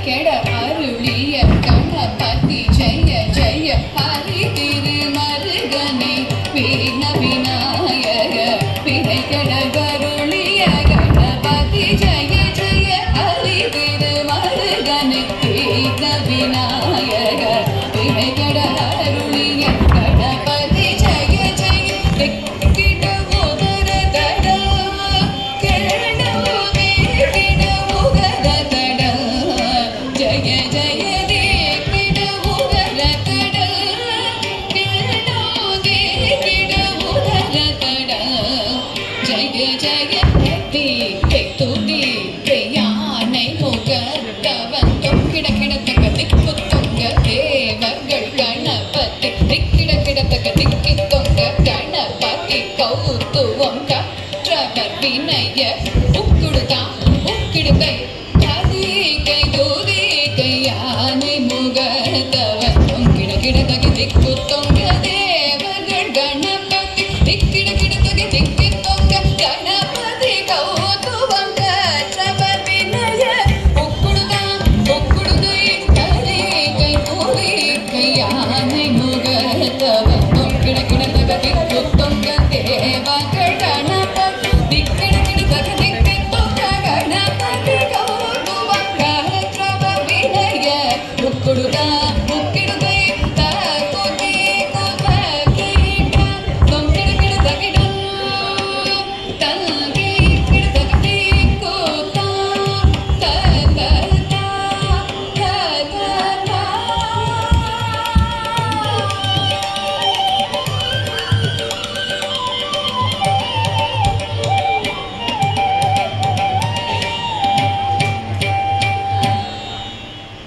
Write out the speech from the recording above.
கெட அருளிய கணபதி ஜெய ஜெய ஹரி திருமருகனே வீண விநாயக வினை கெட கருளிய கணபதி ஜெய ஜெய ஹரி திருமருகனே வீண விநாயக வினை கெட அருளிய கணபதி ஜெய ஜெய திக்கிட உதர தட கேட உதிக்கிட உதர தட ஜெய ஜெய திக்கிட உதர தட கேட உதிக்கிட உதர தட ஜெய ஜெய தி துதி யானை முகத்தவன் தொக்கிட கிடத்தக்க திக்கு தொங்க தேவர்கள் கணபதி திக்கிட கிடத்தக்க திக்கி தொங்க கணபதி கௌத்துவம் கற்றவர் வினய